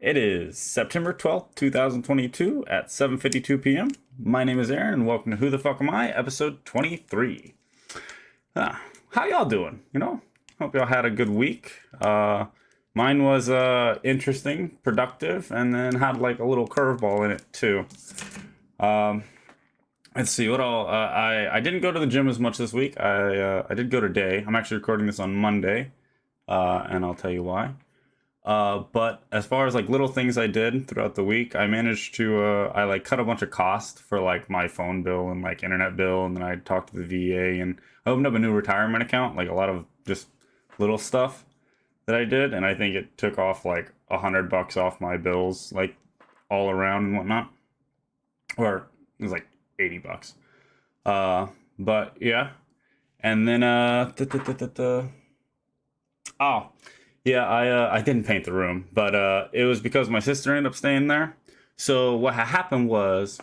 It is September 12th, 2022 at 7:52 p.m. My name is Aaron and welcome to Who the Fuck Am I, episode 23. How y'all doing? Hope y'all had a good week. Mine was interesting, productive, and then had like a little curveball in it too. Let's see what all. I didn't go to the gym as much this week. I did go today. I'm actually recording this on Monday, and I'll tell you why. But as far as like little things I did throughout the week, I managed to I like cut a bunch of costs for like my phone bill and like internet bill, and then I talked to the VA and I opened up a new retirement account, like a lot of just little stuff that I did, and I think it took off like $100 off my bills, like all around and whatnot, or it was like $80. But yeah, and then oh. Yeah, I didn't paint the room, but it was because my sister ended up staying there. So what happened was,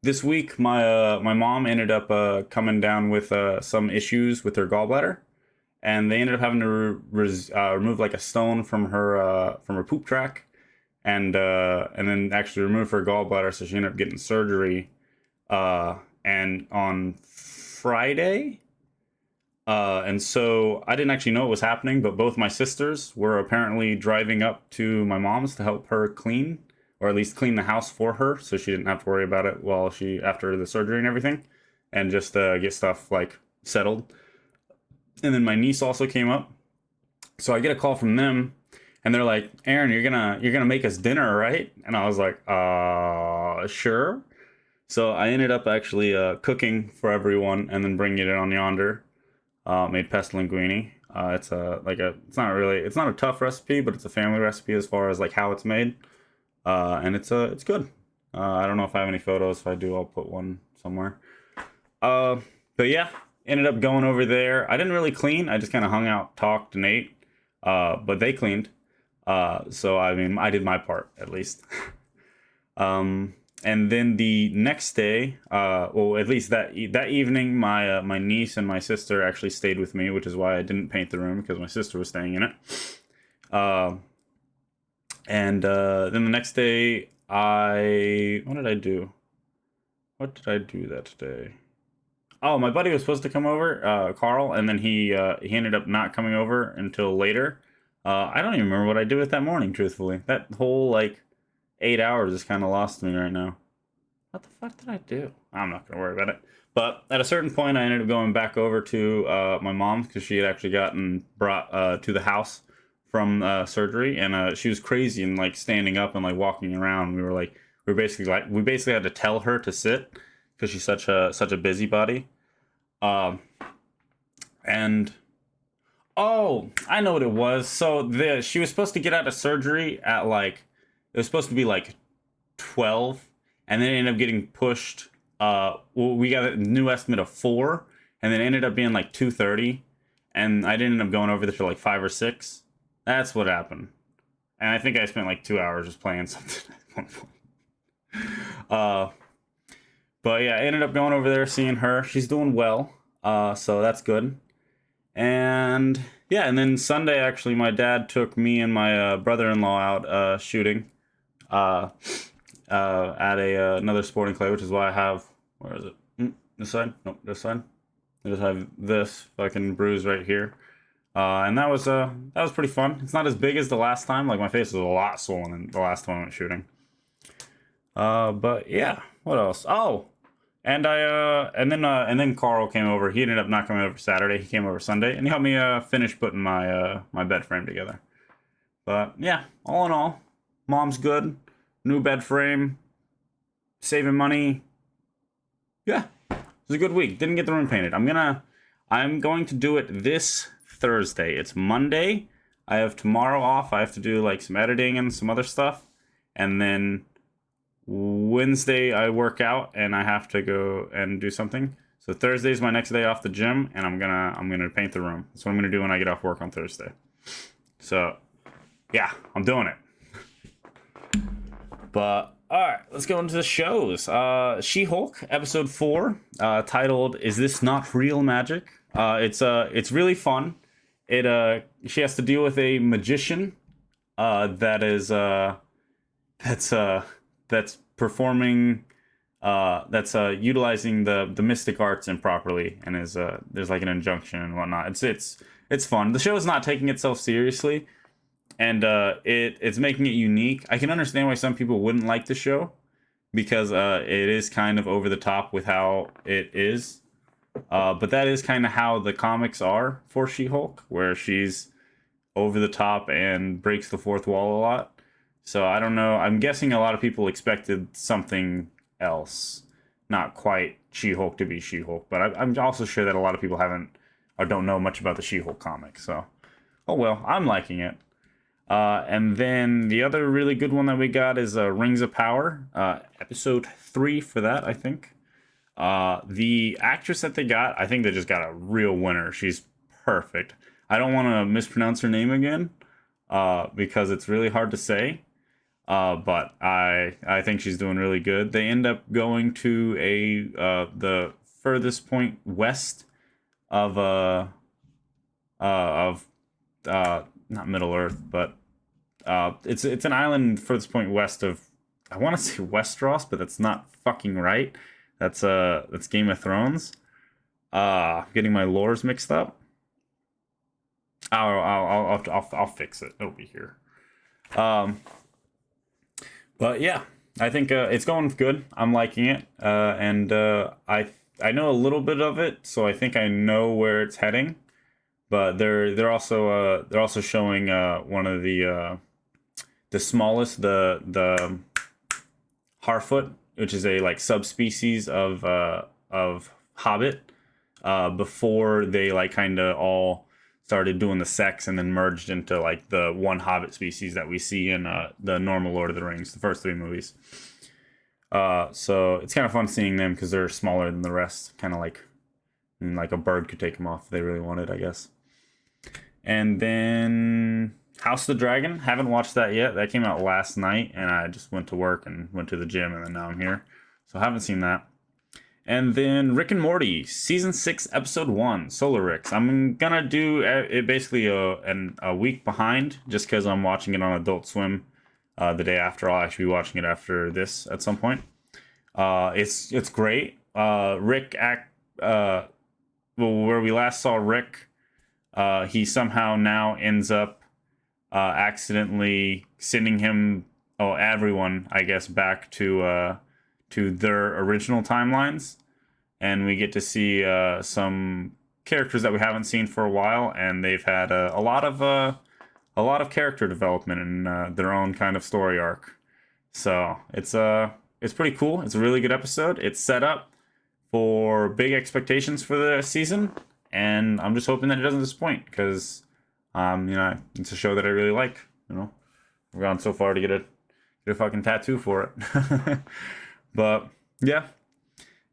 this week my mom ended up coming down with some issues with her gallbladder, and they ended up having to remove like a stone from her poop track, and then actually remove her gallbladder. So she ended up getting surgery, and on Friday. And so I didn't actually know it was happening, but both my sisters were apparently driving up to my mom's to help her clean, or at least clean the house for her, so she didn't have to worry about it while after the surgery and everything, and just get stuff like settled. And then my niece also came up, so I get a call from them, and they're like, "Aaron, you're gonna make us dinner, right?" And I was like, sure." So I ended up actually cooking for everyone and then bringing it on yonder. Made pesto linguine. It's it's not a tough recipe, but it's a family recipe as far as like how it's made. And it's good. I don't know if I have any photos. If I do, I'll put one somewhere. But yeah, ended up going over there. I didn't really clean. I just kind of hung out, talked, and ate. But they cleaned. So I mean, I did my part at least. And then the next day, at least that evening, my niece and my sister actually stayed with me, which is why I didn't paint the room, because my sister was staying in it. And then the next day, what did I do? What did I do that day? Oh, my buddy was supposed to come over, Carl, and then he ended up not coming over until later. I don't even remember what I did with that morning, truthfully. That whole like 8 hours is kind of lost to me right now. What the fuck did I do? I'm not gonna worry about it. But at a certain point, I ended up going back over to my mom's, because she had actually gotten brought to the house from surgery, and she was crazy and like standing up and like walking around. We basically had to tell her to sit because she's such a busybody. And oh, I know what it was. So she was supposed to get out of surgery at like, it was supposed to be like 12, and then it ended up getting pushed. We got a new estimate of 4, and then it ended up being like 2:30, and I didn't end up going over there till like 5 or 6. That's what happened. And I think I spent like 2 hours just playing something at one point. But yeah, I ended up going over there, seeing her. She's doing well, so that's good. And yeah, and then Sunday, actually, my dad took me and my brother-in-law out shooting at another sporting clay, which is why I have, where is it? This side? Nope, this side. I just have this fucking bruise right here. And that was pretty fun. It's not as big as the last time. Like, my face was a lot swollen than the last time I went shooting. But yeah, what else? Oh, and and then Carl came over. He ended up not coming over Saturday. He came over Sunday, and he helped me finish putting my bed frame together. But yeah, all in all, mom's good. New bed frame, saving money. Yeah, it was a good week. Didn't get the room painted. I'm going to do it this Thursday. It's Monday. I have tomorrow off. I have to do like some editing and some other stuff, and then Wednesday I work out and I have to go and do something. So Thursday's my next day off the gym, and I'm gonna paint the room. That's what I'm gonna do when I get off work on Thursday. So yeah, I'm doing it. But alright, let's go into the shows. Shehulk, episode 4, titled "Is This Not Real Magic?" It's really fun. She has to deal with a magician that is that's that's performing that's utilizing the mystic arts improperly, and is there's like an injunction and whatnot. It's fun. The show is not taking itself seriously, and it's making it unique. I can understand why some people wouldn't like the show, because it is kind of over the top with how it is. But that is kind of how the comics are for She-Hulk, where she's over the top and breaks the fourth wall a lot. So I don't know. I'm guessing a lot of people expected something else, not quite She-Hulk to be She-Hulk. But I'm also sure that a lot of people haven't or don't know much about the She-Hulk comic. So, oh well, I'm liking it. And then the other really good one that we got is Rings of Power, episode 3 for that, I think. The actress that they got, I think they just got a real winner. She's perfect. I don't want to mispronounce her name again, because it's really hard to say. But I think she's doing really good. They end up going to the furthest point west of not Middle Earth, but it's an island furthest point west of, I want to say Westeros, but that's not fucking right. That's Game of Thrones. Getting my lores mixed up. I'll fix it. It'll be here. But yeah, I think it's going good. I'm liking it, and I know a little bit of it, so I think I know where it's heading. But they're also showing one of the smallest, the Harfoot, which is a like subspecies of Hobbit, before they like kind of all started doing the sex and then merged into like the one Hobbit species that we see in the normal Lord of the Rings, the first 3 movies. So it's kind of fun seeing them because they're smaller than the rest, kind of like a bird could take them off if they really wanted, I guess. And then House of the Dragon, haven't watched that yet. That came out last night, and I just went to work and went to the gym, and then now I'm here. So I haven't seen that. And then Rick and Morty, Season 6, Episode 1, Solar Ricks. I'm gonna do it basically a week behind, just because I'm watching it on Adult Swim the day after. I'll actually be watching it after this at some point. It's great. Rick well, where we last saw Rick, he somehow now ends up accidentally sending everyone, I guess, back to their original timelines, and we get to see some characters that we haven't seen for a while, and they've had a lot of character development in their own kind of story arc. So it's pretty cool. It's a really good episode. It's set up for big expectations for the season, and I'm just hoping that it doesn't disappoint, because it's a show that I really like. I've gone so far to get a fucking tattoo for it. But yeah,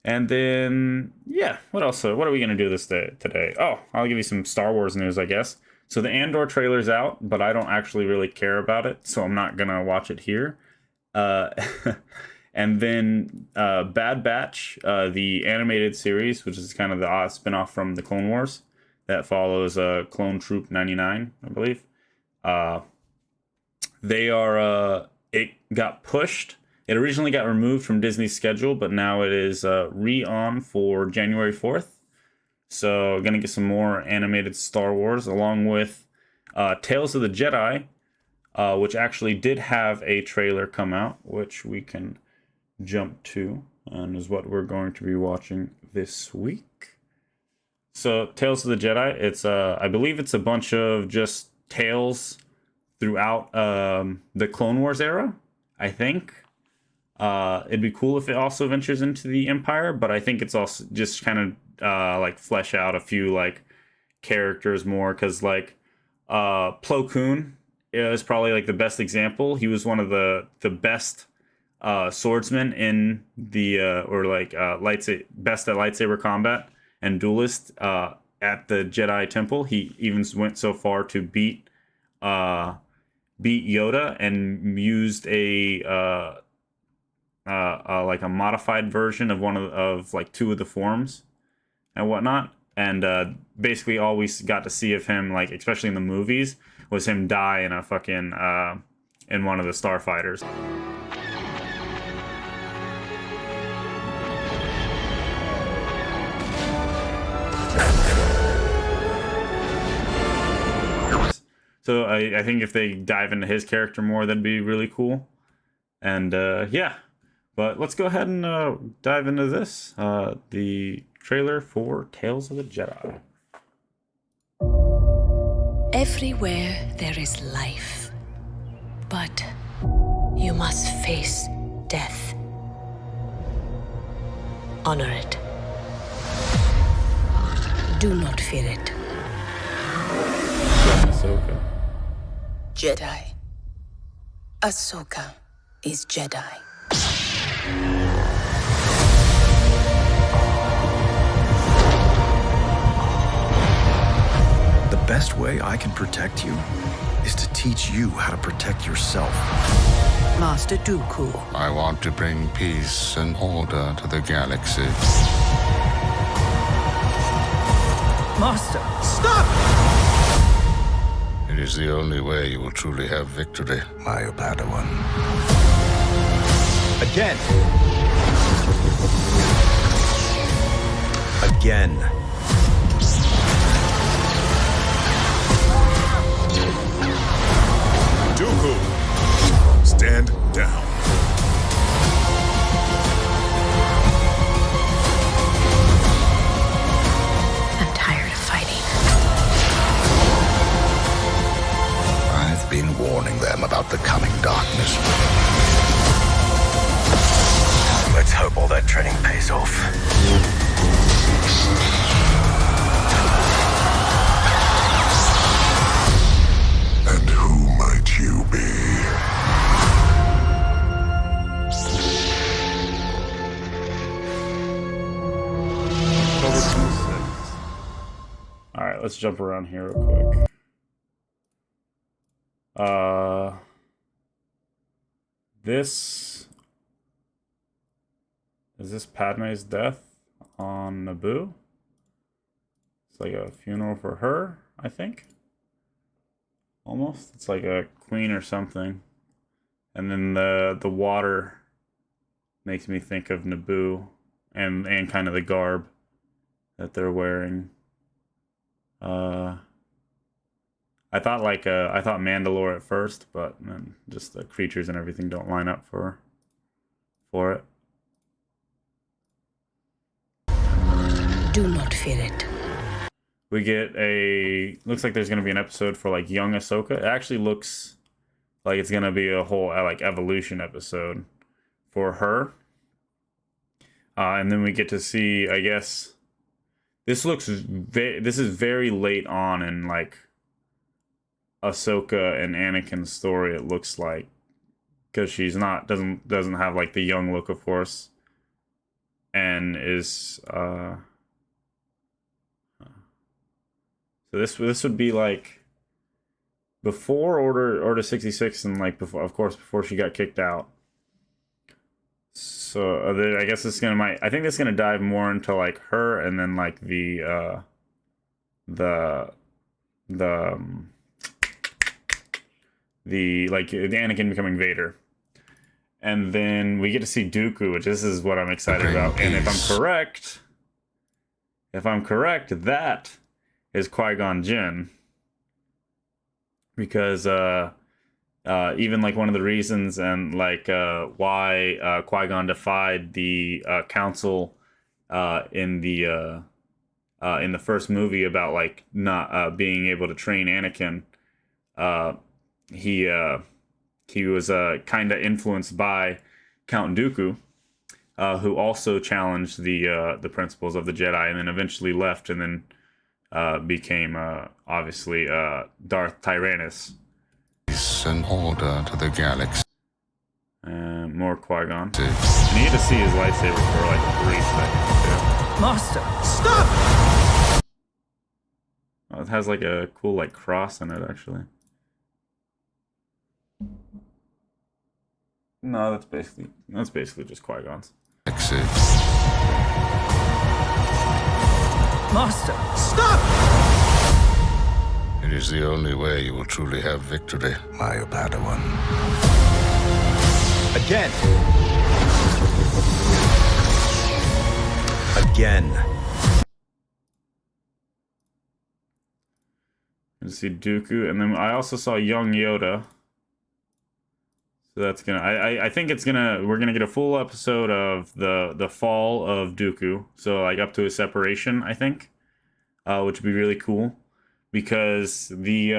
and then yeah, what else? What are we gonna do today? Oh, I'll give you some Star Wars news, I guess. So the Andor trailer's out, but I don't actually really care about it, so I'm not gonna watch it here. Uh, and then Bad Batch, the animated series, which is kind of the spinoff from the Clone Wars, that follows Clone Troop 99, I believe. It got pushed. It originally got removed from Disney's schedule, but now it is re-on for January 4th. So gonna get some more animated Star Wars, along with Tales of the Jedi, which actually did have a trailer come out, which we can jump to, and is what we're going to be watching this week. So Tales of the Jedi, it's I believe it's a bunch of just tales throughout the Clone Wars era, I think. It'd be cool if it also ventures into the Empire, but I think it's also just kind of like flesh out a few like characters more, because like Plo Koon is probably like the best example. He was one of the best swordsmen in the best at lightsaber combat and duelist at the Jedi Temple. He even went so far to beat Yoda, and used a like a modified version of one of like 2 of the forms and whatnot. and basically all we got to see of him, like especially in the movies, was him die in a fucking in one of the starfighters. So I think if they dive into his character more, that'd be really cool. And yeah, but let's go ahead and dive into this, the trailer for Tales of the Jedi. Everywhere there is life, but you must face death. Honor it. Do not fear it. Ahsoka. Jedi. Ahsoka is Jedi. The best way I can protect you is to teach you how to protect yourself. Master Dooku. I want to bring peace and order to the galaxy. Master. It is the only way you will truly have victory. My Padawan. Again. Again. Dooku, stand down. I'm tired of fighting. I've been warning them about the coming darkness. Let's hope all that training pays off. And who might you be? October 26th. Alright, let's jump around here real quick. This is this Padme's death on Naboo? It's like a funeral for her, I think. Almost. It's like a queen or something. And then the water makes me think of Naboo and kind of the garb that they're wearing. I thought Mandalore at first, but then just the creatures and everything don't line up for it. Do not fear it. We get looks like there's going to be an episode for like young Ahsoka. It actually looks like it's going to be a whole like evolution episode for her. And then we get to see, I guess, this is very late on in like Ahsoka and Anakin's story, it looks like, because she's doesn't have like the young look, of course, and is so this would be like before Order 66 and like before she got kicked out. So I guess I think this is gonna dive more into like her and then like the Anakin becoming Vader. And then we get to see Dooku, which this is what I'm excited about. And if I'm correct, that is Qui-Gon Jinn. Because even like one of the reasons and like why Qui-Gon defied the council in the first movie about like not being able to train Anakin, he was kind of influenced by Count Dooku, who also challenged the principles of the Jedi, and then eventually left, and then became obviously Darth Tyrannus. Peace and order to the galaxy. More Qui-Gon. And you get to see his lightsaber for like 3 seconds too. Master, stop! Oh, it has like a cool like cross in it actually. No, that's basically just Qui-Gon's. Master, Stop! It is the only way you will truly have victory, my Padawan. Again. Again. You see Dooku, and then I also saw young Yoda. So that's gonna. I think it's gonna. We're gonna get a full episode of the fall of Dooku. So like up to a separation, I think, which would be really cool, because the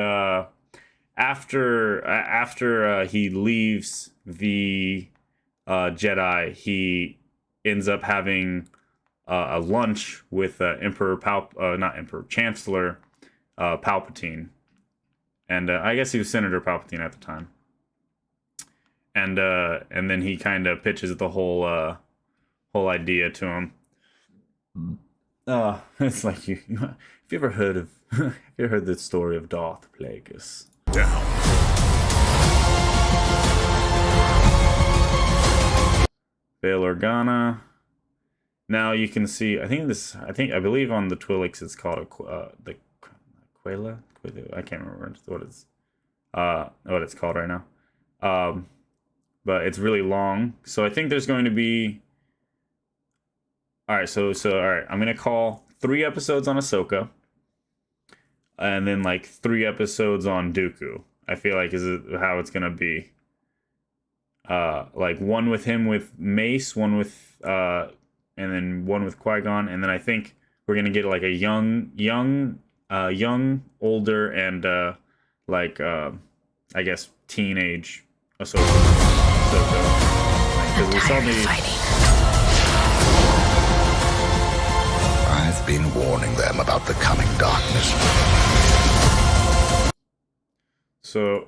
after he leaves the Jedi, he ends up having a lunch with Chancellor Palpatine, and I guess he was Senator Palpatine at the time. And then he kind of pitches the whole idea to him. It's like have you ever heard of have you ever heard the story of Darth Plagueis? Down. Bail Organa. Now you can see. I believe on the Twilix it's called the Quela. I can't remember what it's called right now. But it's really long. So I think there's going to be. All right, so all right, I'm gonna call 3 episodes on Ahsoka, and then like 3 episodes on Dooku. I feel like is how it's gonna be. Like one with him with Mace, one with and then one with Qui-Gon, and then I think we're gonna get like a young, older, and I guess teenage Ahsoka. Because we saw the. I've been warning them about the coming darkness. So,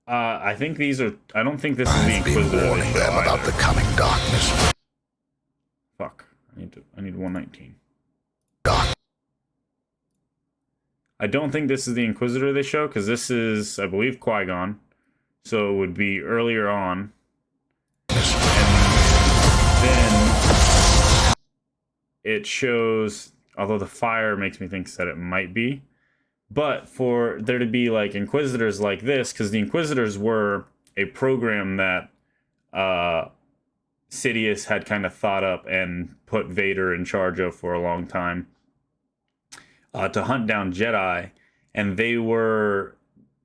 I think these are. I don't think this is the I've been Inquisitor. warning them about the coming darkness. Fuck! I need 119. Dark. I don't think this is the Inquisitor they show, because this is, I believe, Qui-Gon. So it would be earlier on. And then it shows, although the fire makes me think that it might be, but for there to be like Inquisitors like this, because the Inquisitors were a program that Sidious had kind of thought up and put Vader in charge of for a long time, to hunt down Jedi, and they were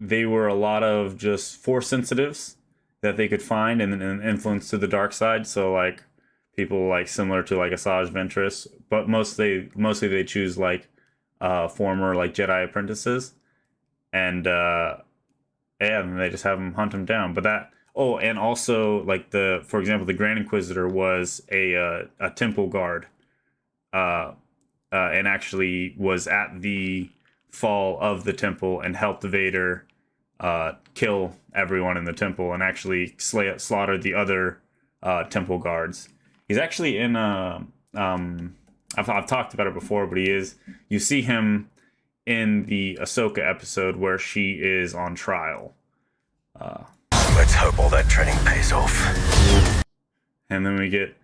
a lot of just Force sensitives that they could find and influence to the dark side. So like people like similar to like Asajj Ventress, but mostly they choose like former like Jedi apprentices, and and they just have them hunt them down. But that and also like for example the Grand Inquisitor was a temple guard, and actually was at the fall of the temple and helped Vader kill everyone in the temple, and actually slaughtered the other temple guards. He's actually in I've talked about it before, but you see him in the Ahsoka episode where she is on trial. Let's hope all that training pays off. And then we get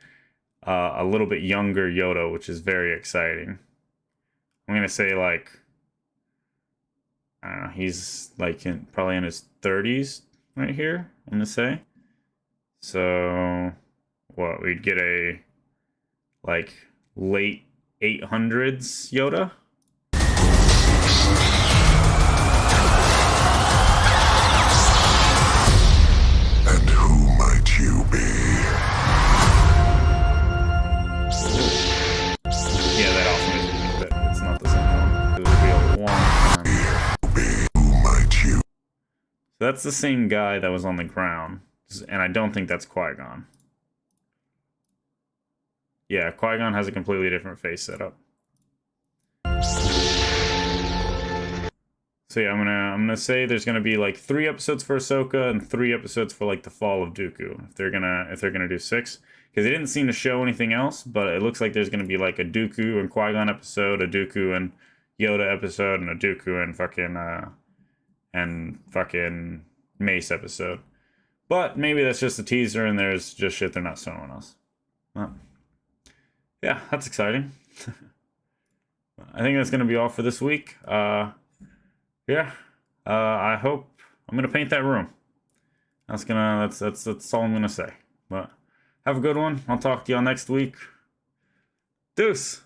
a little bit younger Yoda, which is very exciting. I'm gonna say like, I don't know, he's like probably in his 30s right here, I'm gonna say. So what, we'd get a like late 800s Yoda. And who might you be? Yeah, that also makes me think that it's not the same one. It would be a long time. Who might you? So that's the same guy that was on the ground, and I don't think that's Qui-Gon. Yeah, Qui-Gon has a completely different face setup. So yeah, I'm gonna say there's gonna be like 3 episodes for Ahsoka and 3 episodes for like the fall of Dooku. If they're gonna do 6, because they didn't seem to show anything else, but it looks like there's gonna be like a Dooku and Qui-Gon episode, a Dooku and Yoda episode, and a Dooku and fucking Mace episode. But maybe that's just a teaser, and there's just shit they're not showing us. Well, yeah, that's exciting. I think that's gonna be all for this week. Yeah. I hope I'm gonna paint that room. That's all I'm gonna say. But have a good one. I'll talk to y'all next week. Deuce.